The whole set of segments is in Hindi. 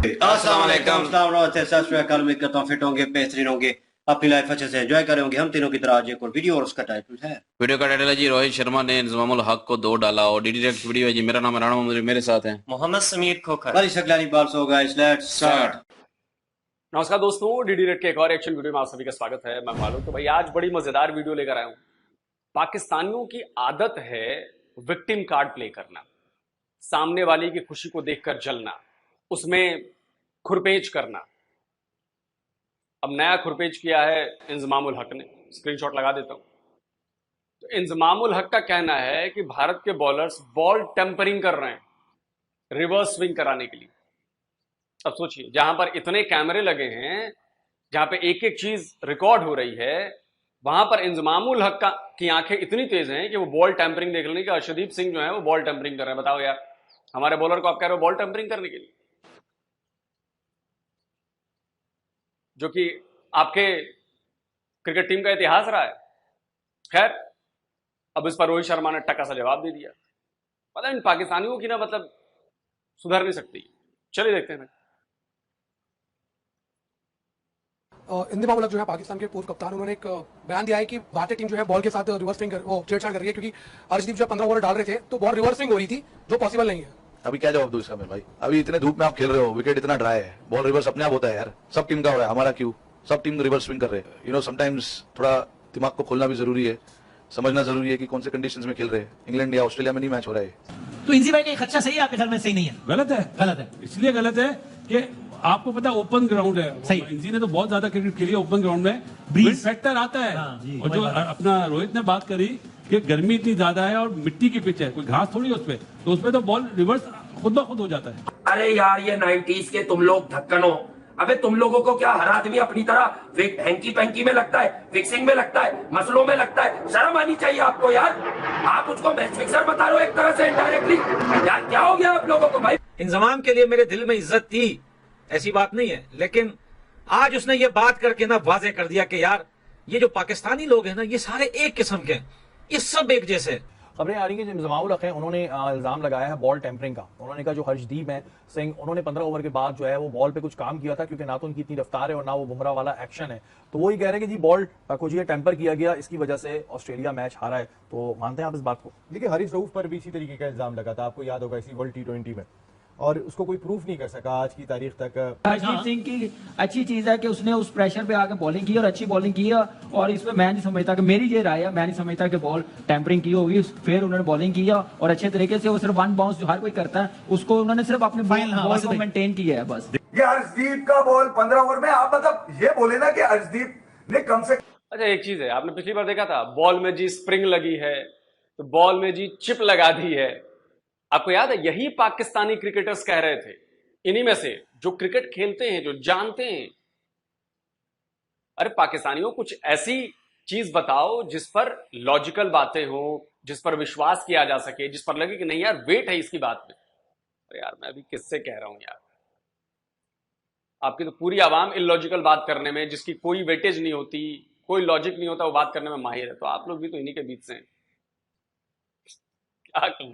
उम्मीद करता हूँ फिट होंगे, बेहतरीन होंगे, अपनी लाइफ अच्छे से एंजॉय कर रहे होंगे। हम तीनों की तरह आज एक और वीडियो और उसका टाइटल है वीडियो का टाइटल है जी रोहित शर्मा ने इंजमामुल हक को 2 डाला और डी डायरेक्ट वीडियो है जी। मेरा नाम है राणा मोहम्मद, मेरे साथ हैं मोहम्मद समीर खोखर। बड़ी शक्लानी बाल्स हो गाइस, लेट्स स्टार्ट। नमस्कार दोस्तों, डीडी रेड के एक और एक्शन वीडियो में आप सभी का स्वागत है। मैं मालूम तो भाई आज बड़ी मजेदार वीडियो लेकर आया हूं। पाकिस्तानियों की आदत है विक्टिम कार्ड प्ले करना, सामने वाले की खुशी को देखकर जलना, उसमें खुरपेज करना। अब नया खुरपेज किया है इंजमामुल हक ने, स्क्रीनशॉट लगा देता हूं। तो इंजमामुल हक का कहना है कि भारत के बॉलर्स बॉल टेम्परिंग कर रहे हैं रिवर्स स्विंग कराने के लिए। अब सोचिए, जहां पर इतने कैमरे लगे हैं, जहां पे एक एक चीज रिकॉर्ड हो रही है, वहां पर इंजमामुल हक की आंखें इतनी तेज हैं कि वो बॉल टेम्परिंग देख लेंगे कि अर्शदीप सिंह जो है वो बॉल टेम्परिंग कर रहे हैं। बताओ यार, हमारे बॉलर को आप कह रहे हो बॉल टेम्परिंग करने के लिए, जो कि आपके क्रिकेट टीम का इतिहास रहा है। खैर, अब इस पर रोहित शर्मा ने टक्का सा जवाब दे दिया। पता है इन पाकिस्तानियों की ना मतलब सुधर नहीं सकती। चलिए देखते हैं। इंजमामुल हक जो है पाकिस्तान के पूर्व कप्तान, उन्होंने एक बयान दिया है कि भारतीय टीम जो है बॉल के साथ रिवर्स स्विंग छेड़छाड़ कर रही है, क्योंकि अर्शदीप जब 15 ओवर डाल रहे थे तो बॉल रिवर्स स्विंग हो रही थी, जो पॉसिबल नहीं है। अभी क्या जवाब दूं इसका मैं भाई? अभी इतने धूप में आप खेल रहे हो, विकेट इतना ड्राई है, बॉल रिवर्स अपने आप होता है यार। सब टीम का हो रहा है, हमारा क्यों? सब टीम रिवर्स स्विंग कर रहे हैं। यू नो, समटाइम्स थोड़ा दिमाग को खोलना भी जरूरी है, समझना जरूरी है कि कौन से कंडीशंस में खेल रहे हैं। इंग्लैंड या ऑस्ट्रेलिया में नहीं मैच हो रहा है। तो इंजी भाई का एक खर्चा सही है आपके ख्याल में? सही नहीं है, गलत है। गलत है इसलिए गलत है कि आपको पता है ओपन ग्राउंड है। सही, इंजी ने तो बहुत ज्यादा क्रिकेट खेली है ओपन ग्राउंड में, ब्रीज फैक्टर आता है। और जो अपना रोहित ने बात करी कि गर्मी इतनी ज्यादा है और मिट्टी की पिच है, कोई घास थोड़ी उसपे, तो उसपे तो बॉल रिवर्स खुद ब खुद हो जाता है। अरे यार, ये 90s के तुम लोग धक्कन हो। अबे तुम लोगों को क्या हर आदमी अपनी तरह हैंकी पैंकी में लगता है, फिक्सिंग में लगता है, मसलों में लगता है? शर्म आनी चाहिए आपको यार। आप उसको मैच फिक्सर बता रहे हो एक तरह से इनडायरेक्टली। यार क्या हो गया आप लोगों को भाई? इंजमाम के लिए मेरे दिल में इज्जत थी, ऐसी बात नहीं है, लेकिन आज उसने ये बात करके ना वाजे कर दिया कि यार ये जो पाकिस्तानी लोग हैं ना, ये सारे एक किस्म के, ये सब एक जैसे। खबरें आ रही हैं जो इंजमामुल हक है, उन्होंने इल्जाम लगाया है बॉल टेम्परिंग का। उन्होंने कहा जो हर्षदीप सिंह, उन्होंने 15 ओवर के बाद जो है वो बॉल पे कुछ काम किया था, क्योंकि ना तो उनकी इतनी रफ्तार है और ना वो बुमराह वाला एक्शन है। तो वो ही कह रहे हैं कि जी बॉल को जो टेम्पर किया गया, इसकी वजह से ऑस्ट्रेलिया मैच हारा है। तो मानते हैं आप इस बात को? देखिए, हरीश रऊफ पर भी इसी तरीके का इल्जाम लगा था, आपको याद होगा, इसी वर्ल्ड T20 में, और उसको कोई प्रूफ नहीं कर सका आज की तारीख तक। हरजीत सिंह की अच्छी चीज है कि उसने उस प्रेशर पे आकर बॉलिंग की और अच्छी बॉलिंग की है, और इसमें मैं नहीं समझता कि, मेरी ये राय है, मैं नहीं समझता कि बॉल टेम्परिंग की होगी। फिर उन्होंने बॉलिंग किया और अच्छे तरीके से, वो सिर्फ वन बाउंस जो हर कोई करता है उसको उन्होंने सिर्फ अपने बॉल को मेंटेन किया है बस। ये अर्शदीप का बॉल 15 ओवर में, आप मतलब ये बोले ना कि अर्शदीप ने कम से। अच्छा, एक चीज है, आपने पिछली बार देखा था बॉल में जी स्प्रिंग लगी है, तो बॉल में जी चिप लगा दी है। आपको याद है, यही पाकिस्तानी क्रिकेटर्स कह रहे थे, इन्हीं में से जो क्रिकेट खेलते हैं, जो जानते हैं, अरे पाकिस्तानियों कुछ ऐसी चीज बताओ जिस पर लॉजिकल बातें हो, जिस पर विश्वास किया जा सके, जिस पर लगे कि नहीं यार वेट है इसकी बात में। अरे यार, मैं अभी किससे कह रहा हूं यार? आपकी तो पूरी आवाम इलॉजिकल बात करने में, जिसकी कोई वेटेज नहीं होती, कोई लॉजिक नहीं होता, वो बात करने में माहिर है। तो आप लोग भी तो इन्हीं के बीच से हैं। क्या कहूं?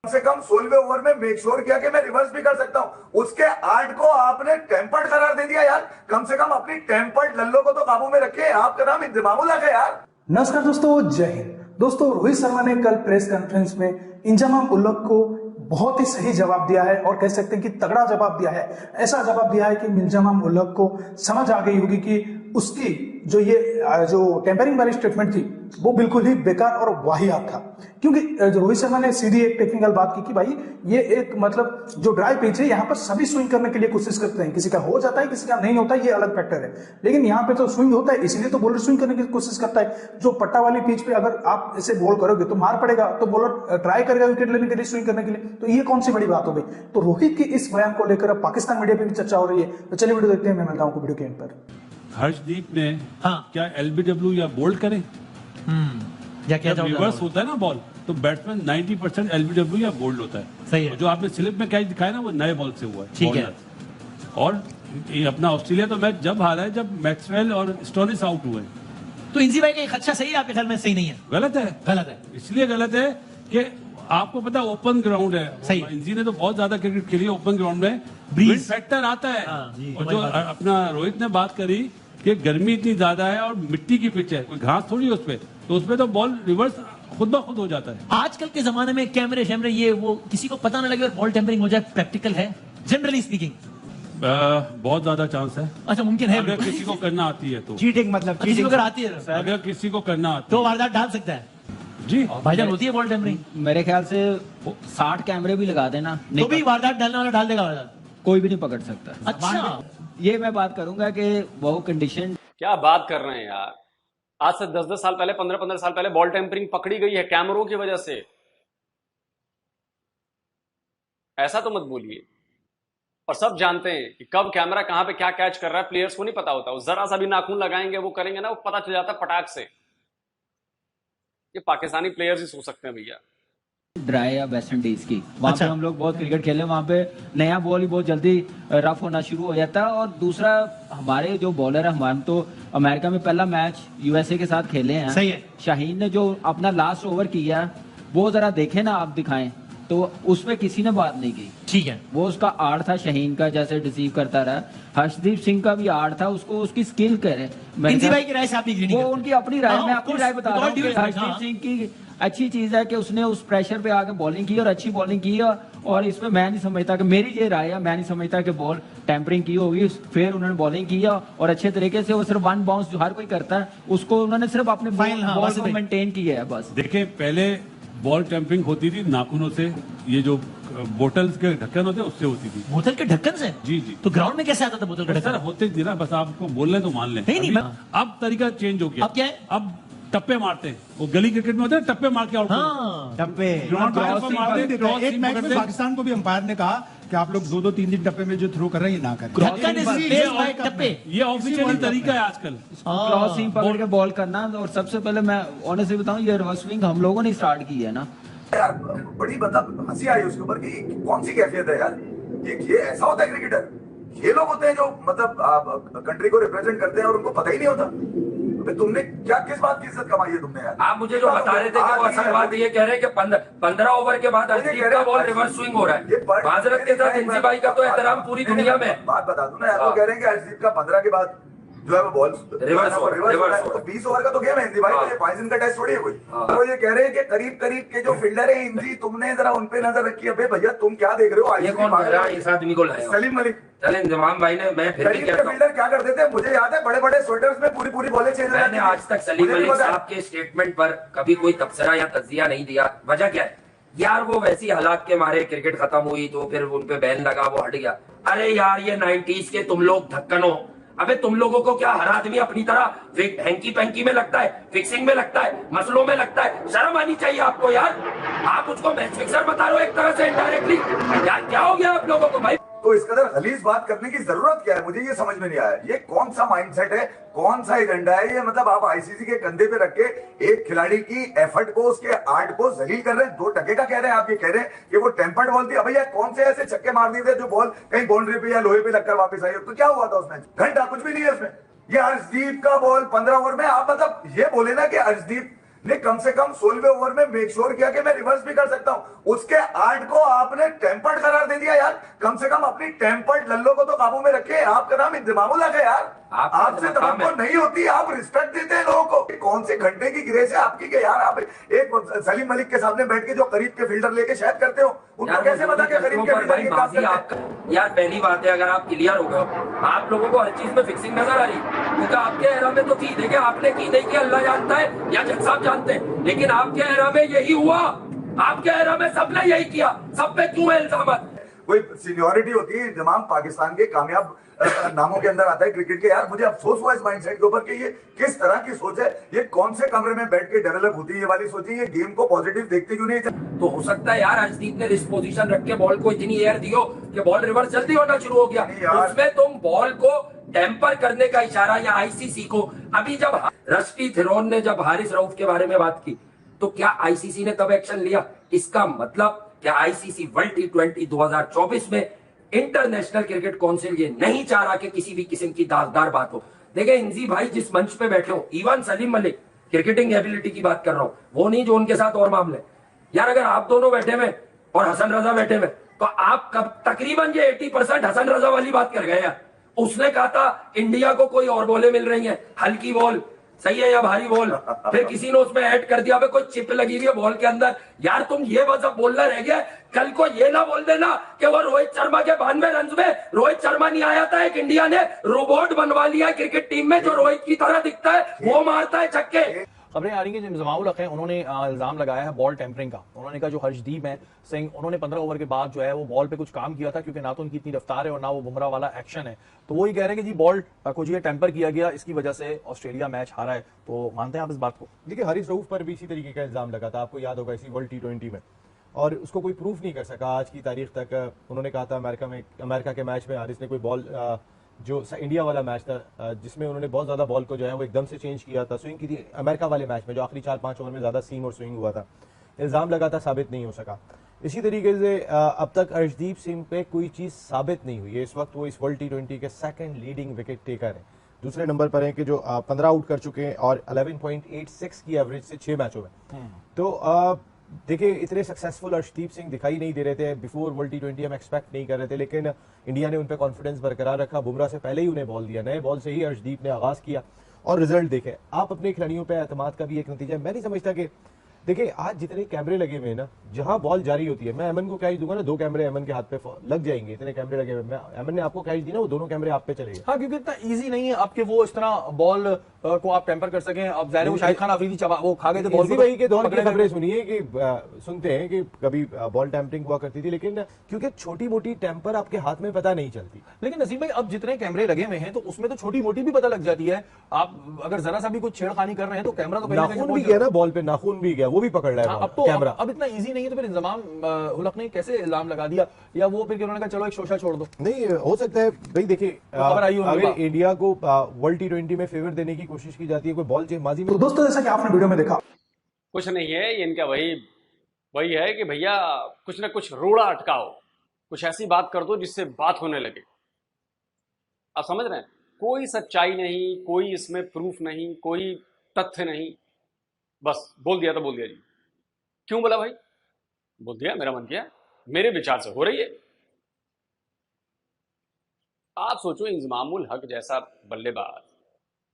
कम से कम 16वें ओवर में मेक श्योर किया कि मैं रिवर्स भी कर सकता हूं। उसके 8 को आपने टेम्पर्ड करार दे दिया यार। कम से कम अपनी टेम्पर्ड लल्लों को तो काबू में रखे। आपका नाम इंजमामुल हक है यार। नमस्कार दोस्तों, जय हिंद। दोस्तों, रोहित शर्मा ने कल प्रेस कॉन्फ्रेंस में इंजमामुल हक को बहुत ही सही जवाब दिया है, और कह सकते हैं कि तगड़ा जवाब दिया है। ऐसा जवाब दिया है कि इंजमामुल हक को समझ आ गई होगी कि उसकी जो टेम्परिंग वाली स्टेटमेंट थी वो बिल्कुल ही बेकार और वाहियात था। क्योंकि रोहित शर्मा ने सीधी एक टेक्निकल बात की कि भाई ये एक मतलब जो ड्राई पिच है, यहाँ पर सभी स्विंग करने के लिए कोशिश करते हैं, किसी का हो जाता है, किसी का नहीं होता है, ये अलग फैक्टर है, लेकिन यहाँ पे तो स्विंग होता है, इसलिए तो बॉलर स्विंग करने की कोशिश करता है। जो पट्टा वाली पिच पे अगर आप इसे बॉल करोगे तो मार पड़ेगा, तो बॉलर ट्राई करेगा विकेट लेने के लिए, स्विंग करने के लिए। तो ये कौन सी बड़ी बात हो गई? तो रोहित की इस बयान को लेकर अब पाकिस्तान मीडिया पे भी चर्चा हो रही है। तो चलिए वीडियो देखते हैं, मैं मिलता हूं वीडियो के एंड पर। हर्षदीप ने क्या LBW या बोल्ड करे? या क्या रिवर्स होता है ना बॉल, तो बैट्समैन 90% LBW या बोल्ड होता है। सही है। जो आपने स्लिप में कैच दिखाया ना, वो नए बॉल से हुआ है। ठीक है। और ये अपना ऑस्ट्रेलिया तो मैच जब हारा है जब मैक्सवेल और स्टोनिस आउट हुए। तो इंजी भाई का एक खर्चा सही है आपके ख्याल में? सही नहीं है, गलत है। गलत है इसलिए गलत है कि आपको पता ओपन ग्राउंड है, सही। इंजी ने तो बहुत ज्यादा क्रिकेट खेली ओपन ग्राउंड में, विंड फैक्टर आता है। और जो अपना रोहित ने बात करी कि गर्मी इतनी ज्यादा है और मिट्टी की पिच है, कोई घास थोड़ी है उसपे, तो उसपे तो बॉल रिवर्स खुद ब खुद हो जाता है। आजकल के जमाने में कैमरे शैमरे ये वो किसी को पता ना लगे और बॉल टेम्परिंग हो जाए, प्रैक्टिकल है जनरली स्पीकिंग? बहुत ज्यादा चांस है। अच्छा, मुमकिन है अगर किसी को करना आती है तो। चीटिंग मतलब किसी को अगर आती है अगर किसी को करना आती तो वारदात डाल सकता है जी। भाईजान होती है बॉल टेम्परिंग? मेरे ख्याल से 60 कैमरे भी लगा देना तो भी वारदात डालने वाला डाल देगा वारदात, कोई भी नहीं पकड़ सकता। अच्छा, ये मैं बात करूंगा कि वो कंडीशन। क्या बात कर रहे हैं यार, आज से 10-10 साल पहले, 15-15 साल पहले बॉल टेम्परिंग पकड़ी गई है कैमरों की वजह से। ऐसा तो मत बोलिए। और सब जानते हैं कि कब कैमरा कहां पे क्या कैच कर रहा है, प्लेयर्स को नहीं पता होता। वो जरा सा भी नाखून लगाएंगे, वो करेंगे ना, वो पता चल जाता है पटाख से। ये पाकिस्तानी प्लेयर्स ही सो सकते हैं भैया। ड्राई या वेस्ट इंडीज की वहाँ पे हम लोग बहुत क्रिकेट खेले, वहाँ पे नया बॉल ही बहुत जल्दी रफ होना शुरू हो जाता है। और दूसरा हमारे जो बॉलर है, हमारे तो अमेरिका में पहला मैच यूएसए के साथ खेले हैं। सही है। शाहीन ने जो अपना लास्ट ओवर किया वो जरा देखे ना आप, दिखाएं तो उसमें किसी ने बात नहीं की। ठीक है, वो उसका आर्ट था शाहीन का, जैसे डिसीव करता रहा। हर्षदीप सिंह का भी आर्ट था, उसको उसकी स्किल करे। इंजी भाई की राय से आप एग्री नहीं वो करते? उनकी अपनी राय, मैं अपनी राय बता रहा हूँ कि हाँ। हर्षदीप सिंह की अच्छी चीज है कि उसने उस प्रेशर पे आके बॉलिंग की और अच्छी बॉलिंग की। और इसमें मैं नहीं समझता कि, मेरी ये राय है, मैं नहीं समझता कि बॉल टेम्परिंग की होगी। फिर उन्होंने बॉलिंग किया और अच्छे तरीके से, वो सिर्फ वन बाउंस जो हर कोई करता है उसको उन्होंने सिर्फ अपने बॉल को मेंटेन किया है बस। देखिए, पहले बॉल टेम्परिंग होती थी नाखूनों से, ये जो बोतल के ढक्कन होते हैं उससे होती थी। बोतल के ढक्कन से? जी जी। तो ग्राउंड में कैसे आता था बोतल का ढक्कन? सर होते थे ना, बस आपको बोल रहे तो मान लें। नहीं, अब तरीका चेंज हो गया। अब क्या है? अब टप्पे मारते हैं, वो गली क्रिकेट में होते हैं टप्पे मार के आउट। हाँ, टप्पे एक मैच में पाकिस्तान को भी अंपायर ने कहा कि आप लोग 2-2, 3-3 टप्पे में जो थ्रो कर रहे हैं ये ना करें। ये ऑफिशियली तरीका है आजकल क्रॉसिंग पकड़ के बॉल करना। और सबसे पहले मैं ऑनेस्टली बताऊं, ये रिवर्स स्विंग हम लोगों ने स्टार्ट की है ना यार। बड़ी मतलब हंसी आई उसके ऊपर कि कौन सी कैफियत है यार। ये ऐसा होता है क्रिकेटर? ये लोग होते हैं जो मतलब कंट्री को रिप्रेजेंट करते हैं और उनको पता ही नहीं होता। तुमने क्या, किस बात की इज्जत कमाई है तुमने यार? आप मुझे जो बता रहे थे कि वो असल बात ये कह रहे हैं कि 15 ओवर के बाद हर्षदीप का बॉल रिवर्स स्विंग हो रहा है। माजरत के साथ इंजी भाई का तो एहतराम पूरी दुनिया में। बात बता दूं ना यार, वो कह रहे हैं कि हर्षदीप का 15 के बाद जो है वो बॉल रिवर्स हो रहा है। तो 20 ओवर का तो गेम है इंजी भाई, ये 5 दिन का टेस्ट थोड़ी है कोई। तो ये कह रहे हैं कि करीब के जो फील्डर है इंजी, तुमने जरा उन पे नजर रखी है। भैया तुम क्या देख रहे हो? ये कौन कह रहा है इस आदमी को लाया? सलीम मलिक। चले इंजमाम भाई ने, मैं फिर भी कहता हूं, फील्डर क्या करते थे मुझे याद है, बड़े बड़े स्वेटर्स में पूरी बॉलें चेंज। मैंने आज तक सलीम मलिक साहब के स्टेटमेंट पर कभी कोई तबसरा या तज्जिया नहीं दिया। वजह क्या है यार? वो वैसी हालात के मारे क्रिकेट खत्म हुई तो फिर उन पे बैन लगा, वो हट गया। अरे यार, ये 90s के तुम लोग धक्कन हो। अबे तुम लोगों को क्या हर आदमी अपनी तरह हैंकी पैंकी में लगता है, फिक्सिंग में लगता है, मसलों में लगता है? शर्म आनी चाहिए आपको यार। आप उसको मैच फिक्सर बता रहे हो एक तरह से इनडायरेक्टली। यार क्या हो गया आप लोगों को भाई? तो इस कदर गलीज बात करने की जरूरत क्या है? मुझे ये समझ में नहीं आया। ये कौन सा माइंडसेट है, कौन सा एजेंडा है ये? मतलब आप आईसीसी के कंधे पे रख के एक खिलाड़ी की एफर्ट को, उसके आर्ट को जलील कर रहे हैं। 2 टके का कह रहे हैं आप, ये कह रहे हैं कि वो टेम्पर्ड बॉल थी। भैया कौन से ऐसे छक्के मार दिए थे जो बॉल कहीं बाउंड्री पे या लोहे पे लगकर वापस आई हो? तो क्या हुआ था उसमें? घंटा कुछ भी नहीं है उसमें। ये हर्षदीप का बॉल 15 ओवर में, आप मतलब ये बोले ना कि हर्षदीप ने कम से कम 16वें ओवर में मेक श्योर किया कि मैं रिवर्स भी कर सकता हूं। उसके आर्ट को आपने टेम्पर्ड करार दे दिया यार। कम से कम अपनी टेम्पर्ड लल्लों को तो काबू में रखे। आपका नाम इंतजामुल हक है यार। आपसे तवक्को नहीं होती, आप रिस्पेक्ट देते हैं लोगों को। कौन से घंटे की ग्रेस है आपकी कि यार आप एक सलीम मलिक के सामने बैठ के जो करीब के फील्डर लेके शायद करते हो, उनको कैसे पता कि करीब के फील्डर की बात करते हैं? यार पहली बात है, अगर आप क्लियर हो गए, आप लोगों को हर चीज में फिक्सिंग नजर आ रही, क्योंकि आपके एरा में तो थी। देखिए आपने की नहीं की अल्लाह जानता है या जज साहब जानते हैं, लेकिन आपके एरा में यही हुआ। आपके एरा में सबने यही किया। सब पे क्यों है इल्जाम? कोई सीनियोरिटी होती है, इंतजाम पाकिस्तान के कामयाब नामों के अंदर आता है क्रिकेट के। यार मुझे अफसोस हुआ इस माइंडसेट के ऊपर कि ये किस तरह की सोच है। ये कौन से कमरे में बैठ के डेवलप होती है ये वाली सोची? ये गेम को पॉजिटिव देखते क्यों नहीं? तो हो सकता है यार हर्षदीप ने रिस्ट पोजीशन रख के बॉल को इतनी एयर दियो कि बॉल रिवर्स जल्दी होना शुरू हो गया। उसमें तुम बॉल को टेम्पर करने का इशारा या आईसीसी को, अभी जब रस्टी थिरोन ने जब हारिस रऊफ के बारे में बात की तो क्या आईसीसी ने तब एक्शन लिया? इसका मतलब क्या आईसीसी वर्ल्ड T20 2024 में इंटरनेशनल क्रिकेट काउंसिल ये नहीं चाह रहा कि किसी भी किस्म की दागदार बात हो? देखिए इंजी भाई जिस मंच पे बैठे हो, even Salim Malik, cricketing ability की बात कर रहा हूं, वो नहीं जो उनके साथ और मामले। यार अगर आप दोनों बैठे हुए और हसन रजा बैठे हुए तो आप कब तकरीबन ये 80% हसन रजा वाली बात कर गए यार। उसने कहा था इंडिया को कोई और बॉलें मिल रही हैं, हल्की बॉल सही है या भारी बॉल, फिर किसी ने उसमें ऐड कर दिया कोई चिप लगी हुई है बॉल के अंदर। यार तुम ये बस अब बोलना रह गया, कल को ये ना बोल देना कि वो रोहित शर्मा के 92 रन में रोहित शर्मा नहीं आया था, एक इंडिया ने रोबोट बनवा लिया क्रिकेट टीम में जो रोहित की तरह दिखता है, वो मारता है छक्के। खबरें आ रही हैं जो जमाउल हक हैं उन्होंने इल्जाम लगाया है बॉल टेम्परिंग का। उन्होंने कहा जो हर्षदीप हैं सिंह उन्होंने 15 ओवर के बाद जो है वो बॉल पे कुछ काम किया था, क्योंकि ना तो उनकी इतनी रफ्तार है और ना वो बुमराह वाला एक्शन है। तो वो ही कह रहे हैं कि जी बॉल को जो टेम्पर किया गया, इसकी वजह से ऑस्ट्रेलिया मैच हारा है। तो मानते हैं आप इस बात को? देखिए हारिस रऊफ पर भी इसी तरीके का इल्जाम लगा था, आपको याद होगा इसी वर्ल्ड T20 में, और उसको कोई प्रूफ नहीं कर सका आज की तारीख तक। उन्होंने कहा था अमेरिका के मैच में हारिस ने कोई बॉल जो इंडिया वाला मैच था जिसमें उन्होंने बहुत ज्यादा बॉल को जो है वो एकदम से चेंज किया था, स्विंग की थी अमेरिका वाले मैच में जो आखिरी 4-5 ओवर में ज्यादा सीम और स्विंग हुआ था, इल्जाम लगा था, साबित नहीं हो सका। इसी तरीके से अब तक हर्षदीप सिंह पे कोई चीज साबित नहीं हुई है। इस वक्त वो इस वर्ल्ड T20 के सेकंड लीडिंग विकेट टेकर है, दूसरे नंबर पर है कि जो 15 आउट कर चुके हैं और 11.86 की एवरेज से 6 मैचों में। तो देखिए इतने सक्सेसफुल हर्षदीप सिंह दिखाई नहीं दे रहे थे बिफोर वर्ल्ड T20, हम एक्सपेक्ट नहीं कर रहे थे, लेकिन इंडिया ने उन पर कॉन्फिडेंस बरकरार रखा, बुमराह से पहले ही उन्हें बॉल दिया, नए बॉल से ही हर्षदीप ने आगाज किया और रिजल्ट देखे। आप अपने खिलाड़ियों पर एतमाद का भी एक नतीजा है। मैं नहीं समझता कि देखिए आज जितने कैमरे लगे हुए हैं ना, जहां बॉल जारी होती है, मैं अमन को कैच दूंगा ना, 2 कैमरे अमन के हाथ पे लग जाएंगे, इतने कैमरे लगे हुए। मैं अमन ने आपको कैच दी ना, वो दोनों कैमरे आप पे चले गए। हाँ, क्योंकि इतना इजी नहीं है आपके वो इस तरह बॉल को आप टेम्पर कर सकें। अब जाहिर है वो शाहिद खान अफरीदी वो खा गए थे बॉल भाई के दौर की खबरें सुनिए कि सुनते हैं कि कभी बॉल टेम्परिंग हुआ करती थी, लेकिन क्योंकि छोटी मोटी टेम्पर आपके हाथ में पता नहीं चलती। लेकिन नसीम भाई अब जितने कैमरे लगे हुए हैं तो उसमें तो छोटी मोटी भी पता लग जाती है। आप अगर जरा सा भी कुछ छेड़खानी कर रहे हैं तो कैमरा तो नाखून भी गया ना बॉल पे, नाखून भी गया, वो भी पकड़ रहा है अब तो कैमरा। अब इतना इजी नहीं है, तो फिर इंजमाम उल हक ने कैसे इल्जाम लगा दिया, या वो फिर उन्होंने कहा चलो एक शोशा छोड़ दो? नहीं हो सकता है भाई, देखिए अगर इंडिया को वर्ल्ड T20 में फेवर देने की कोशिश की जाती है, कोई बॉल माजी में। तो दोस्तों जैसा कि आपने वीडियो में देखा, कुछ नहीं है ये इनका वही है कि भैया कुछ ना कुछ रोड़ा अटकाओ, कुछ ऐसी बात कर दो जिससे बात होने लगे। आप समझ रहे हैं? कोई सच्चाई नहीं, कोई इसमें प्रूफ नहीं, कोई तथ्य नहीं, बस बोल दिया तो बोल दिया जी। क्यों बोला भाई? बोल दिया, मेरा मन किया, मेरे विचार से हो रही है। आप सोचो इंजमामुल हक जैसा बल्लेबाज,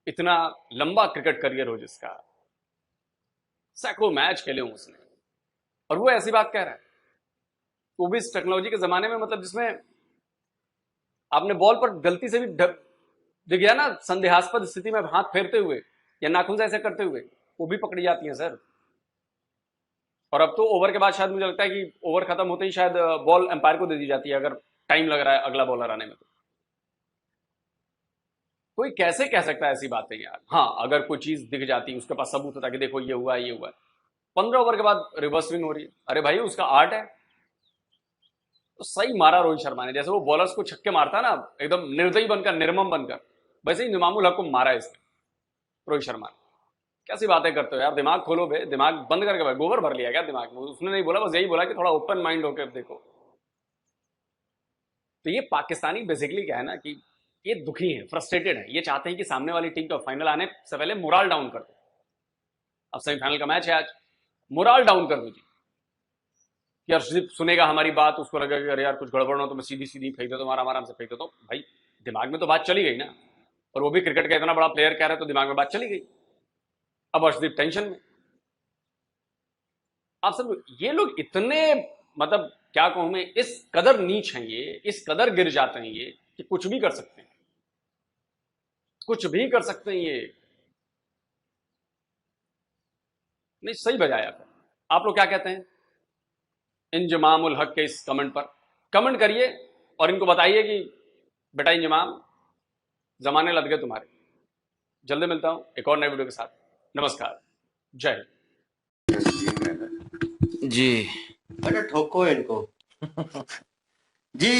इतना लंबा क्रिकेट करियर हो जिसका, सैकड़ों मैच खेले हो उसने, और वो ऐसी बात कह रहा है, वो भी इस टेक्नोलॉजी के जमाने में, मतलब जिसमें आपने बॉल पर गलती से भी दिख गया ना संदेहास्पद स्थिति में हाथ फेरते हुए या नाखून से ऐसे करते हुए, वो भी पकड़ी जाती है सर। और अब तो ओवर के बाद शायद मुझे लगता है कि ओवर खत्म होते ही शायद बॉल एम्पायर को दे दी जाती है अगर टाइम लग रहा है अगला बॉलर आने में। तो कोई कैसे कह सकता है ऐसी बातें यार? हाँ, अगर कोई चीज दिख जाती, उसके पास सबूत होता कि देखो ये हुआ ये हुआ। 15 ओवर के बाद रिवर्स स्विंग हो रही है, अरे भाई उसका आर्ट है। तो सही मारा रोहित शर्मा ने, जैसे वो बॉलर्स को छक्के मारता ना एकदम निर्दयी बनकर, निर्मम बनकर, वैसे ही इंजमामुल हक को मारा इसने रोहित शर्मा ने। कैसी बातें करते हो यार? दिमाग खोलो बे, दिमाग बंद करके भाई गोबर भर लिया क्या दिमाग में? उसने नहीं बोला, बस यही बोला कि थोड़ा ओपन माइंड होकर देखो। तो ये पाकिस्तानी बेसिकली क्या है ना कि ये दुखी है, फ्रस्ट्रेटेड है, ये चाहते हैं कि सामने वाली टीम को फाइनल आने से पहले मोरल डाउन कर दो। अब सेमीफाइनल का मैच है आज, मोरल डाउन कर दो जी। यार सिर्फ सुनेगा हमारी बात, उसको लगेगा अरे यार कुछ गड़बड़ हो तो मैं सीधी सीधी फेंक देता हूँ, आराम से फेंक देता हूँ। भाई दिमाग में तो बात चली गई ना, और वो भी क्रिकेट का इतना बड़ा प्लेयर कह रहे तो दिमाग में बात चली गई। अब अर्शदीप टेंशन में। आप सब ये लोग इतने, मतलब क्या कहूं मैं, इस कदर नीच हैं ये, इस कदर गिर जाते हैं ये कि कुछ भी कर सकते हैं, कुछ भी कर सकते हैं ये। नहीं सही बजाया। आप लोग क्या कहते हैं इंजमामुल हक के इस कमेंट पर? कमेंट करिए और इनको बताइए कि बेटा इंजमाम, जमाने लग गए तुम्हारे। जल्दी मिलता हूं एक और नए वीडियो के साथ। नमस्कार, जय जी। अरे ठोको इनको। जी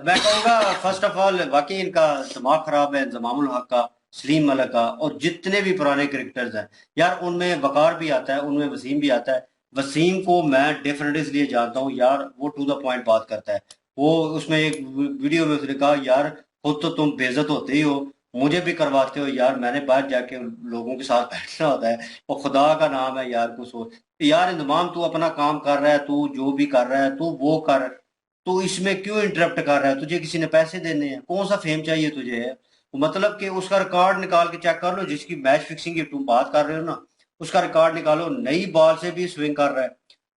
मैं कहूँगा फर्स्ट ऑफ ऑल वाकई इनका दिमाग खराब है, इंजमामुल हक का, सलीम मलिक का, और जितने भी पुराने क्रिकेटर्स हैं यार, उनमें वकार भी आता है, उनमें वसीम भी आता है। वसीम को मैं डेफिनेटली इसलिए जानता हूँ यार, वो टू द पॉइंट बात करता है। वो उसमें एक वीडियो में उसने कहा यार खुद तो तुम बेइज्जत होते ही हो, मुझे भी करवाते हो यार, मैंने बाहर जाके लोगों के साथ बैठना होता है, और खुदा का नाम है यार कुछ हो यार, इंतमाम तू अपना काम कर रहा है, तू जो भी कर रहा है तू वो कर, तू इसमें क्यों इंटरप्ट कर रहा है? तुझे किसी ने पैसे देने हैं? कौन सा फेम चाहिए तुझे है? मतलब कि उसका रिकॉर्ड निकाल के चेक कर लो, जिसकी मैच फिक्सिंग की तुम बात कर रहे हो ना, उसका रिकॉर्ड निकालो, नई बॉल से भी स्विंग कर रहा है,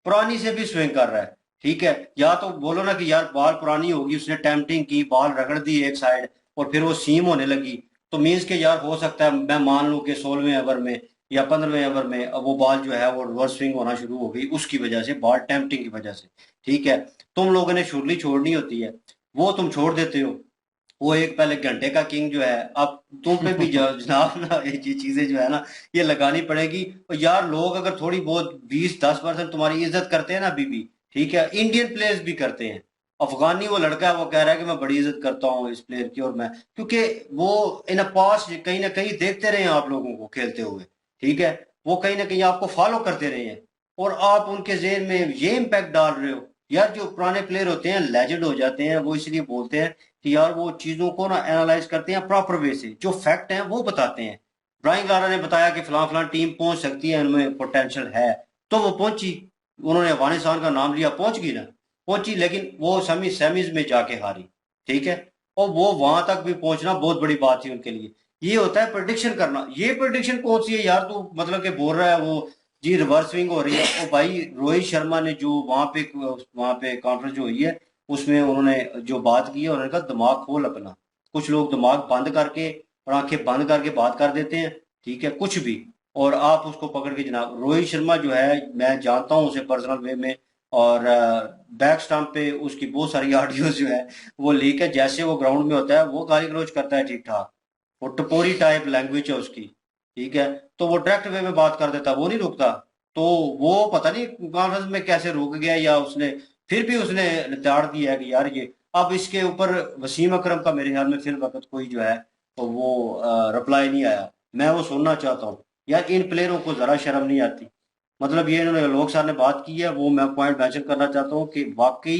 पुरानी से भी स्विंग कर रहा है। ठीक है, या तो बोलो ना कि यार बॉल पुरानी होगी, उसने टेम्पटिंग की, बॉल रगड़ दी एक साइड और फिर वो सीम होने लगी, तो मीन्स के यार हो सकता है मैं मान लूं कि 16वें ओवर में या 15वें ओवर में अब वो बॉल जो है वो रिवर्स स्विंग होना शुरू हो गई, उसकी वजह से, बॉल टेम्पटिंग की वजह से। ठीक है, तुम लोगों ने शुरली छोड़नी होती है, वो तुम छोड़ देते हो। वो एक पहले घंटे का किंग जो है, अब तुम पे भी जनाब ना ये चीजें जो है ना ये लगानी पड़ेगी। और यार लोग अगर थोड़ी बहुत 20-10% तुम्हारी इज्जत करते हैं ना अभी भी, ठीक है, इंडियन प्लेयर्स भी करते हैं। अफगानी वो लड़का है, वो कह रहा है कि मैं बड़ी इज्जत करता हूँ इस प्लेयर की, और मैं, क्योंकि वो इन अ पास कहीं ना कहीं देखते रहे हैं आप लोगों को खेलते हुए, ठीक है, वो कहीं ना कहीं आपको फॉलो करते रहे हैं, और आप उनके जेहन में ये इम्पैक्ट डाल रहे हो। यार जो पुराने प्लेयर होते हैं लेजेंड हो जाते हैं, वो इसलिए बोलते हैं कि यार वो चीजों को ना एनालाइज करते हैं प्रॉपर वे से, जो फैक्ट है वो बताते हैं। ब्रायन लारा ने बताया कि फलां फलां टीम पहुंच सकती है, उनमें पोटेंशियल है, तो वो पहुंची, उन्होंने अफगानिस्तान का नाम लिया, पहुंच गई ना, पहुंची, लेकिन वो सेमीज में जाके हारी। ठीक है, और वो वहां तक भी पहुंचना बहुत बड़ी बात थी उनके लिए। ये होता है प्रेडिक्शन करना। ये प्रेडिक्शन कौन सी है यार, तू मतलब कि बोल रहा है वो जी रिवर्स स्विंग हो रही है। और भाई रोहित शर्मा ने जो वहां पे कॉन्फ्रेंस जो हुई है उसमें उन्होंने जो बात की है, उन्होंने कहा दिमाग खोल अपना। कुछ लोग दिमाग बंद करके और आंखें बंद करके बात कर देते हैं, ठीक है, कुछ भी, और आप उसको पकड़ के, जनाब रोहित शर्मा जो है मैं जानता हूं उसे पर्सनल वे में, और बैक स्टंप पे उसकी बहुत सारी ऑडियोज जो है वो लीक है, जैसे वो ग्राउंड में होता है वो गाली गलौज करता है ठीक ठाक, वो टपोरी टाइप लैंग्वेज है उसकी, ठीक है, तो वो डायरेक्ट वे में बात कर देता, वो नहीं रुकता। तो वो पता नहीं कॉन्फ्रेंस में कैसे रुक गया, या उसने फिर भी उसने ताड़ दिया है कि यार ये, अब इसके ऊपर वसीम अकरम का मेरे ख्याल में फिर वक्त कोई जो है तो वो रिप्लाई नहीं आया। मैं वो सुनना चाहता हूँ यार, इन प्लेयरों को जरा शर्म नहीं आती। मतलब ये इन्होंने लोग सर ने बात की है, वो मैं पॉइंट मेंशन करना चाहता हूँ कि वाकई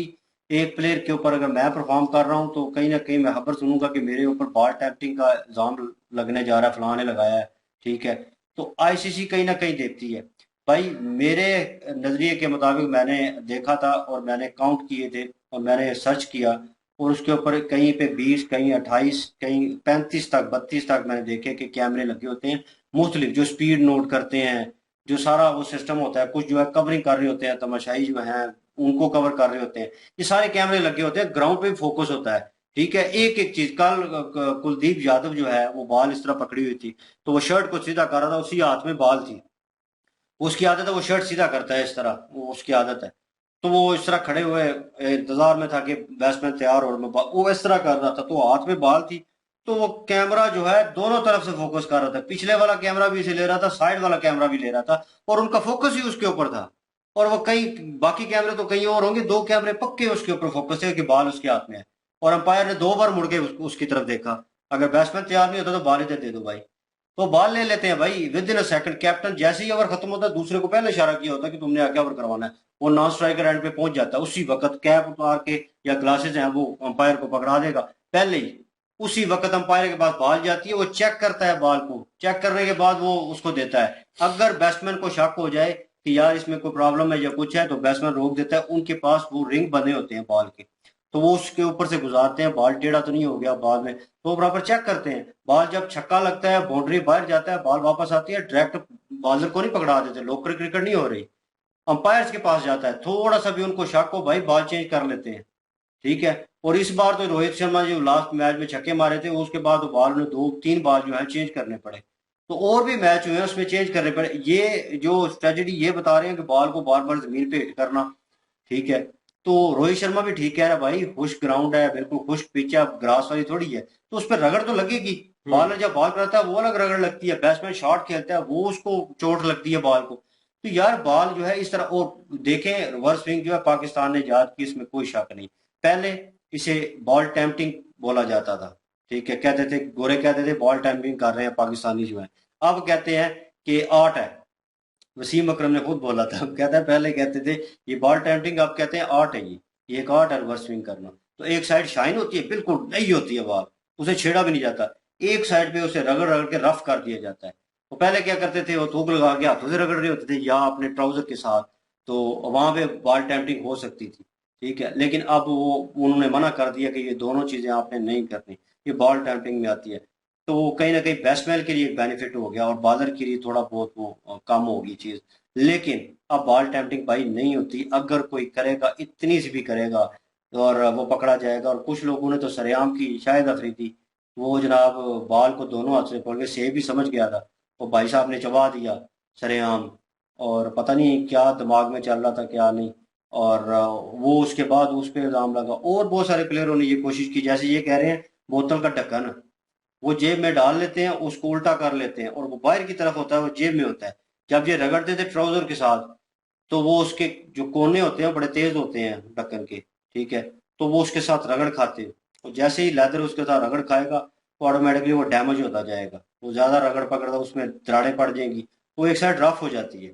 एक प्लेयर के ऊपर अगर मैं परफॉर्म कर रहा हूँ तो कहीं ना कहीं मैं खबर सुनूंगा कि मेरे ऊपर बॉल टैपिंग का इल्जाम लगने जा रहा है, फलां ने लगाया है, ठीक है, तो आईसीसी कहीं ना कहीं देखती है। भाई मेरे नजरिए के मुताबिक मैंने देखा था और मैंने काउंट किए थे और मैंने सर्च किया, और उसके ऊपर कहीं पे 20, कहीं 28, कहीं 35 तक, 32 तक मैंने देखे कि कैमरे लगे होते हैं मुख्तलिफ, जो स्पीड नोट करते हैं, जो सारा वो सिस्टम होता है, कुछ जो है कवरिंग कर रहे होते हैं, तमाशाई जो है उनको कवर कर रहे होते हैं, ये सारे कैमरे लगे होते हैं, ग्राउंड पे भी फोकस होता है। ठीक है, एक एक चीज, कल कुलदीप यादव जो है वो बॉल इस तरह पकड़ी हुई थी, तो वो शर्ट को सीधा कर रहा था, उसी हाथ में बॉल थी, उसकी आदत है वो शर्ट सीधा करता है इस तरह, वो उसकी आदत है, तो वो इस तरह खड़े हुए इंतजार में था कि बैट्समैन तैयार हो, वो इस तरह कर रहा था, तो हाथ में बॉल थी, तो वो कैमरा जो है दोनों तरफ से फोकस कर रहा था, पिछले वाला कैमरा भी इसे ले रहा था, साइड वाला कैमरा भी ले रहा था, और उनका फोकस ही उसके ऊपर था। और वो कई बाकी कैमरे तो कहीं और होंगे, दो कैमरे पक्के उसके ऊपर फोकस है कि बॉल उसके हाथ में है, और अंपायर ने 2 बार मुड़ के उसकी तरफ देखा, अगर बैट्समैन तैयार नहीं होता तो बॉल इधर दे दो भाई, तो बॉल ले लेते हैं भाई with in a second. Captain जैसे ही ओवर खत्म होता है दूसरे को पहले इशारा किया होता है कि तुमने आगे ओवर करवाना है, वो नॉन स्ट्राइकर एंड पे पहुंच जाता है, उसी वक्त कैप उतार के या ग्लासेस हैं वो अंपायर को पकड़ा देगा पहले ही, उसी वक्त अंपायर के पास बॉल जाती है, वो चेक करता है बॉल को, चेक करने के बाद वो उसको देता है। अगर बैट्समैन को शक हो जाए कि यार इसमें कोई प्रॉब्लम है या कुछ है, तो बैट्समैन रोक देता है, उनके पास वो रिंग बने होते हैं बॉल के, तो वो उसके ऊपर से गुजारते हैं, बॉल टेढ़ा तो नहीं हो गया बॉल में, तो बराबर चेक करते हैं। बॉल जब छक्का लगता है, बाउंड्री बाहर जाता है, बॉल वापस आती है, डायरेक्ट बॉलर को नहीं पकड़ा देते, लोकल क्रिकेट नहीं हो रही, अंपायर्स के पास जाता है, थोड़ा सा भी उनको शक हो भाई बॉल चेंज कर लेते हैं। ठीक है, और इस बार तो रोहित शर्मा जो लास्ट मैच में छक्के मारे थे, उसके बाद बॉल में 2-3 बॉल जो है चेंज करने पड़े, तो और भी मैच हुए हैं उसमें चेंज करने पड़े। ये जो स्ट्रेटजी ये बता रहे हैं कि बॉल को बार बार जमीन पे हिट करना, ठीक है, तो रोहित शर्मा भी ठीक कह रहा है भाई, खुश्क ग्राउंड है, बिल्कुल खुश्क पिच है, ग्रास वाली थोड़ी है, तो उस पर रगड़ तो लगेगी। बॉलर जब बॉल करता है वो अलग रगड़ लगती है, बैट्समैन शॉट खेलता है वो उसको चोट लगती है बॉल को, तो यार बॉल जो है इस तरह। और देखें रिवर्स स्विंग जो है पाकिस्तान ने याद की, इसमें कोई शक नहीं, पहले इसे बॉल टैम्पटिंग बोला जाता था, ठीक है, कहते थे गोरे कहते थे बॉल टैम्पटिंग कर रहे हैं पाकिस्तानी जो है, अब कहते हैं कि आर्ट है। वसीम अकरम ने खुद बोला था, कहता है पहले कहते थे ये बॉल टैम्पटिंग, अब कहते हैं आर्ट है, ये एक आर्ट है रिवर्स स्विंग करना। तो एक साइड शाइन होती है, बिल्कुल नहीं होती है बॉल, उसे छेड़ा भी नहीं जाता, एक साइड पे उसे रगड़ रगड़ के रफ कर दिया जाता है। वो पहले क्या करते थे, वो थूक लगा के हाथों से रगड़ रहे होते थे या अपने ट्राउजर के साथ, तो वहां पे बॉल टैम्परिंग हो सकती थी, ठीक है। लेकिन अब वो उन्होंने मना कर दिया कि ये दोनों चीजें आपने नहीं करनी, ये बॉल टैम्परिंग में आती है। तो वो कहीं ना कहीं बैट्समैन के लिए एक बेनिफिट हो गया और बॉलर के लिए थोड़ा बहुत वो कम होगी चीज। लेकिन अब बॉल टैम्परिंग भाई नहीं होती, अगर कोई करेगा इतनी सी भी करेगा और वो पकड़ा जाएगा। और कुछ लोगों ने तो सरेआम की शायद अफरीदी, वो जनाब बॉल को दोनों हाथ से पकड़ के सेब भी समझ गया था, वो भाई साहब ने चबा दिया सरेआम, और पता नहीं क्या दिमाग में चल रहा था क्या नहीं। और वो उसके बाद उस पर इल्जाम लगा। और बहुत सारे प्लेयरों ने ये कोशिश की, जैसे ये कह रहे हैं बोतल का ढक्कन वो जेब में डाल लेते हैं, उसको उल्टा कर लेते हैं और वो बाहर की तरफ होता है, वो जेब में होता है। जब ये रगड़ते थे ट्राउजर के साथ तो वो उसके जो कोने होते हैं बड़े तेज होते हैं ढक्कन के, ठीक है, तो वो उसके साथ रगड़ खाते हैं। और जैसे ही लेदर उसके साथ रगड़ खाएगा तो ऑटोमेटिकली वो डैमेज होता जाएगा, वो ज्यादा रगड़ पकड़ता उसमें दरारें पड़ जाएंगी, वो एक साइड रफ हो जाती है।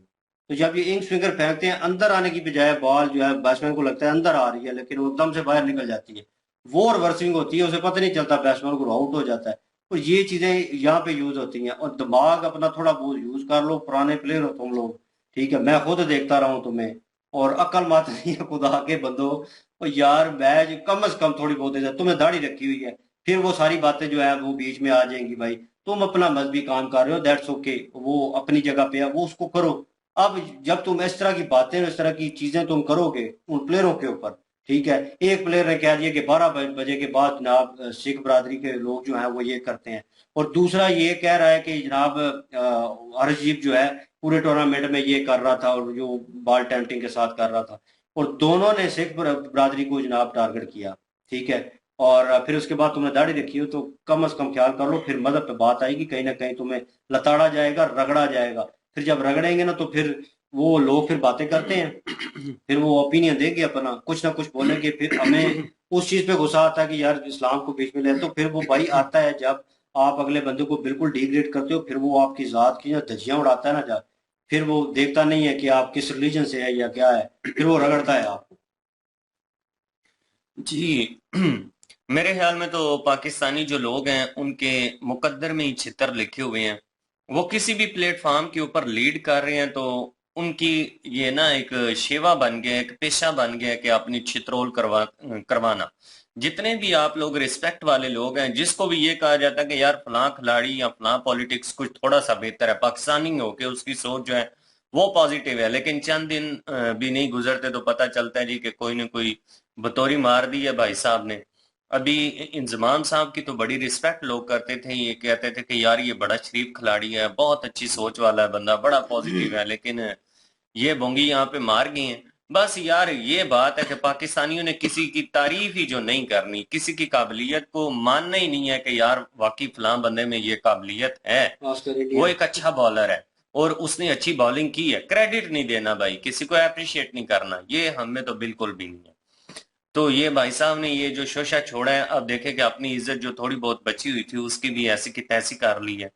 तो जब ये इंक स्विंगर फेंकते हैं अंदर आने की बजाय बॉल जो है बैट्समैन को लगता है अंदर आ रही है, लेकिन वो एकदम से बाहर निकल जाती है, वो रिवर्सिंग होती है, उसे पता नहीं चलता, बैट्समैन को आउट हो जाता है। और ये चीजें यहाँ पे यूज होती हैं। और दिमाग अपना थोड़ा बहुत यूज कर लो, पुराने प्लेयर हो तुम लोग, ठीक है, मैं खुद देखता रहा हूँ तुम्हें, और अकल मत नहीं है खुदा के बंदो। और यार मैच कम से कम थोड़ी बहुत है, तुम्हें दाढ़ी रखी हुई है, फिर वो सारी बातें जो है वो बीच में आ जाएंगी। भाई तुम अपना मजहबी काम कर रहे हो, दैट्स ओके, वो अपनी जगह पे है, वो उसको करो। अब जब तुम इस तरह की बातें, इस तरह की चीजें तुम करोगे उन प्लेयरों के ऊपर, ठीक है, एक प्लेयर ने कह दिया कि 12 बजे के बाद जनाब सिख बरादरी के लोग जो हैं वो ये करते हैं, और दूसरा ये कह रहा है कि जनाब हरजीब जो है पूरे टूर्नामेंट में ये कर रहा था और जो बॉल टेम्पटिंग के साथ कर रहा था, और दोनों ने सिख बरादरी को जनाब टारगेट किया, ठीक है। और फिर उसके बाद तुमने दाढ़ी रखी हो तो कम से कम ख्याल कर लो, फिर मदद पे बात आएगी, कहीं ना कहीं तुम्हें लताड़ा जाएगा, रगड़ा जाएगा। फिर जब रगड़ेंगे ना तो फिर वो लोग फिर बातें करते हैं, फिर वो ओपिनियन देंगे अपना, कुछ ना कुछ बोलेंगे, फिर हमें उस चीज पे गुस्सा आता है कि यार इस्लाम को बीच में ले, तो फिर वो भाई आता है जब आप अगले बंदे को बिल्कुल डिग्रेड करते हो, फिर वो आपकी जात की जो धज्जियां उड़ाता है ना, जब फिर वो देखता नहीं है कि आप किस रिलीजन से है या क्या है, फिर वो रगड़ता है आपको। जी मेरे ख्याल में तो पाकिस्तानी जो लोग हैं उनके मुकद्दर में ही छितर लिखे हुए हैं। वो किसी भी प्लेटफॉर्म के ऊपर लीड कर रहे हैं तो उनकी ये ना एक शेवा बन गया, एक पेशा बन गया कि अपनी छित्रोल करवाना। जितने भी आप लोग रिस्पेक्ट वाले लोग हैं, जिसको भी ये कहा जाता है कि यार फलां खिलाड़ी या फलां पॉलिटिक्स कुछ थोड़ा सा बेहतर है, पाकिस्तानी हो के उसकी सोच जो है वो पॉजिटिव है, लेकिन चंद दिन भी नहीं गुजरते तो पता चलता है जी कि कोई ना कोई बतौरी मार दी है भाई साहब ने। अभी इंजमाम साहब की तो बड़ी रिस्पेक्ट लोग करते थे, ये कहते थे कि यार ये बड़ा शरीफ खिलाड़ी है, बहुत अच्छी सोच वाला है बंदा, बड़ा पॉजिटिव है, लेकिन ये बोंगी यहाँ पे मार गई है। बस यार ये बात है कि पाकिस्तानियों ने किसी की तारीफ ही जो नहीं करनी, किसी की काबिलियत को मानना ही नहीं है कि यार वाकई फलां बंदे में ये काबिलियत है, वो एक अच्छा बॉलर है और उसने अच्छी बॉलिंग की है, क्रेडिट नहीं देना भाई, किसी को अप्रिशिएट नहीं करना, ये हमें तो बिल्कुल भी नहीं है। तो ये भाई साहब ने ये जो शोशा छोड़ा है, अब देखे कि अपनी इज्जत जो थोड़ी बहुत बची हुई थी उसकी भी ऐसी की तैसी कर ली है।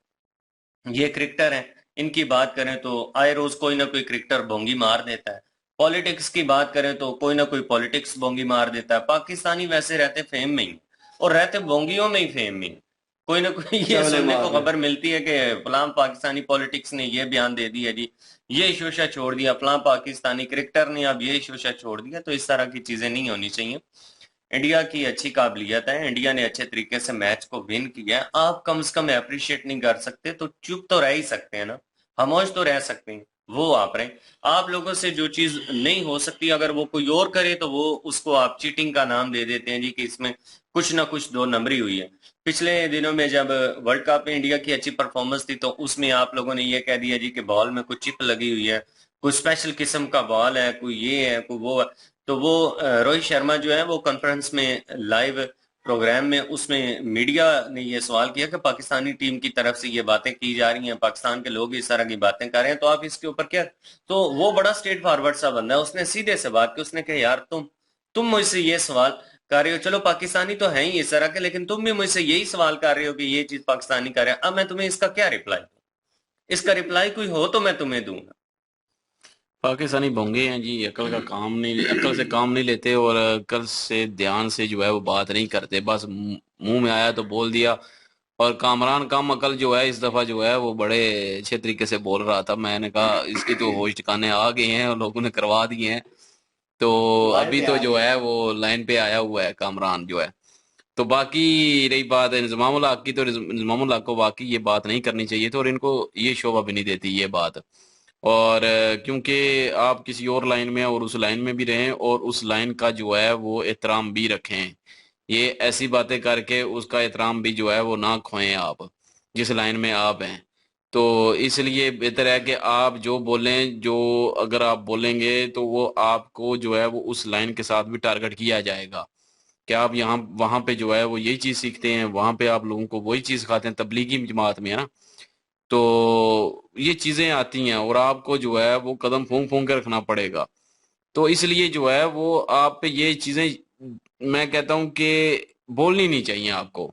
ये क्रिकेटर हैं, इनकी बात करें तो आए रोज कोई ना कोई क्रिकेटर बोंगी मार देता है। पॉलिटिक्स की बात करें तो कोई ना कोई पॉलिटिक्स बोंगी मार देता है। पाकिस्तानी वैसे रहते फेम में ही और रहते बोंगियों में ही फेम में, कोई ना कोई ये सुनने को खबर मिलती है कि फलां पाकिस्तानी पॉलिटिक्स ने ये बयान दे दिया जी, ये शोशा छोड़ दिया, फलां पाकिस्तानी क्रिकेटर ने अब ये शोशा छोड़ दिया। तो इस तरह की चीजें नहीं होनी चाहिए। इंडिया की अच्छी काबिलियत है, इंडिया ने अच्छे तरीके से मैच को विन किया है, आप कम से कम अप्रिशिएट नहीं कर सकते तो चुप तो रह ही सकते हैं ना, खामोश तो रह सकते हैं, वो आप रहे। आप लोगों से जो चीज नहीं हो सकती अगर वो कोई और करे तो वो उसको आप चीटिंग का नाम दे देते हैं जी कि इसमें कुछ ना कुछ दो नंबरी हुई है। पिछले दिनों में जब वर्ल्ड कप में इंडिया की अच्छी परफॉर्मेंस थी तो उसमें आप लोगों ने ये कह दिया जी कि बॉल में कुछ चिप लगी हुई है, कोई स्पेशल किस्म का बॉल है, कोई ये है कोई वो है। तो वो रोहित शर्मा जो है वो कॉन्फ्रेंस में लाइव प्रोग्राम में उसमें मीडिया ने ये सवाल किया कि पाकिस्तानी टीम की तरफ से ये बातें की जा रही हैं, पाकिस्तान के लोग इस तरह की बातें कर रहे हैं, तो आप इसके ऊपर क्या। तो वो बड़ा स्ट्रेट फॉरवर्ड सा बंदा है, उसने सीधे से बात की, उसने कहा यार तुम मुझसे ये सवाल कर रहे हो, चलो पाकिस्तानी तो है ही इस तरह के, लेकिन तुम भी मुझसे यही सवाल कर रहे हो कि ये चीज पाकिस्तानी कर रहे हैं, अब मैं तुम्हें इसका क्या रिप्लाई दूं? इसका रिप्लाई कोई हो तो मैं तुम्हें दूंगा। पाकिस्तानी भोंगे हैं जी, अकल का काम नहीं, अकल से काम नहीं लेते और अकल से ध्यान से जो है वो बात नहीं करते, बस मुंह में आया तो बोल दिया। और कामरान कम अकल जो है इस दफा जो है वो बड़े अच्छे तरीके से बोल रहा था। मैंने कहा इसके तो होश ठिकाने आ गए हैं और लोगों ने करवा दिए हैं, तो अभी तो जो है वो लाइन पे आया हुआ है कामरान जो है। तो बाकी रही बात इंजमामुल हक की, तो इंजमामुल हक को वाकई ये बात नहीं करनी चाहिए थी और इनको ये शोभा भी नहीं देती ये बात। और क्योंकि आप किसी और लाइन में और उस लाइन में भी रहें और उस लाइन का जो है वो एहतराम भी रखें। ये ऐसी बातें करके उसका एहतराम भी जो है वो ना खोएं आप जिस लाइन में आप हैं। तो इसलिए बेहतर है कि आप जो बोलें, जो अगर आप बोलेंगे तो वो आपको जो है वो उस लाइन के साथ भी टारगेट किया जाएगा कि आप यहाँ वहां पे जो है वो यही चीज सीखते हैं, वहां पे आप लोगों को वही चीज खाते हैं, तबलीगी जमात में है ना। तो ये चीजें आती हैं और आपको जो है वो कदम फूंक फूंक के रखना पड़ेगा। तो इसलिए जो है वो आप पे ये चीजें मैं कहता हूं कि बोलनी नहीं चाहिए आपको।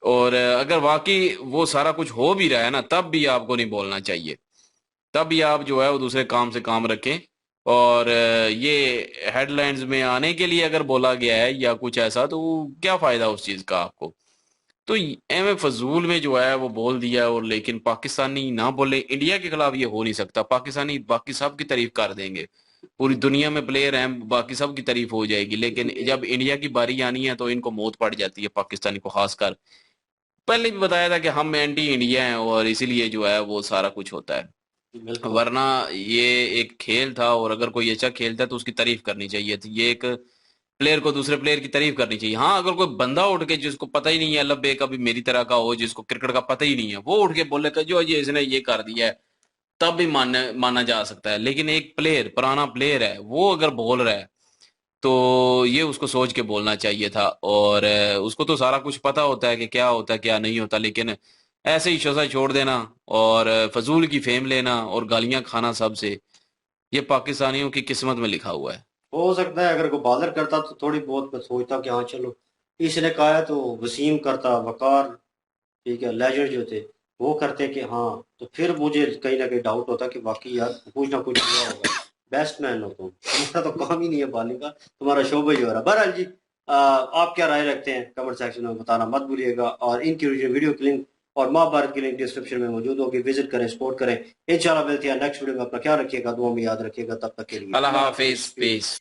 और अगर वाकई वो सारा कुछ हो भी रहा है ना तब भी आपको नहीं बोलना चाहिए, तब भी आप जो है वो दूसरे काम से काम रखें। और ये हेडलाइंस में आने के लिए अगर बोला गया है या कुछ ऐसा तो क्या फायदा उस चीज का आपको। तो एम फजूल में जो है वो बोल दिया। और लेकिन पाकिस्तानी ना बोले, इंडिया के खिलाफ ये हो नहीं सकता। पाकिस्तानी बाकी सब की तारीफ कर देंगे, पूरी दुनिया में प्लेयर हैं, बाकी सब की तारीफ हो जाएगी, लेकिन जब इंडिया की बारी आनी है तो इनको मौत पड़ जाती है पाकिस्तानी को खासकर। पहले भी बताया था कि हम एंटी इंडिया हैं और इसीलिए जो है वो सारा कुछ होता है, वरना ये एक खेल था। और अगर कोई अच्छा खेलता है तो उसकी तारीफ करनी चाहिए थी। ये एक प्लेयर को दूसरे प्लेयर की तारीफ करनी चाहिए। हाँ, अगर कोई बंदा उठ के जिसको पता ही नहीं है, अल्लाह बेक अभी मेरी तरह का हो, जिसको क्रिकेट का पता ही नहीं है, वो उठ के बोले कि जो ये इसने ये कर दिया है, तब भी माना जा सकता है। लेकिन एक प्लेयर, पुराना प्लेयर है, वो अगर बोल रहा है तो ये उसको सोच के बोलना चाहिए था। और उसको तो सारा कुछ पता होता है कि क्या होता है क्या नहीं होता, लेकिन ऐसे ही शोसा छोड़ देना और फजूल की फेम लेना और गालियां खाना सबसे, ये पाकिस्तानियों की किस्मत में लिखा हुआ है। हो सकता है अगर कोई बॉलर करता तो थोड़ी बहुत मैं सोचता कि हाँ चलो इसने कहा है, तो वसीम करता, वकार, ठीक है, लेजेंड जो थे वो करते कि हाँ, तो फिर मुझे कहीं ना कहीं डाउट होता कि वाकई यार कुछ ना कुछ हुआ होगा। बैट्समैन हो तुम, तुम्हारा तो काम ही नहीं है बॉलिंग का, तुम्हारा शोबा ही हो रहा। बहरहाल जी, आप क्या राय रखते हैं कमेंट सेक्शन में बताना मत भूलिएगा। और इनकी वीडियो की लिंक और महाभारत की लिंक डिस्क्रिप्शन में मौजूद होगी, विजिट करें, सपोर्ट करें। इंशाल्लाह मिलते हैं नेक्स्ट वीडियो में। अपना ख्याल रखिएगा, दुआ में याद रखिएगा। तब तक के लिए अल्लाह हाफिज, पीस।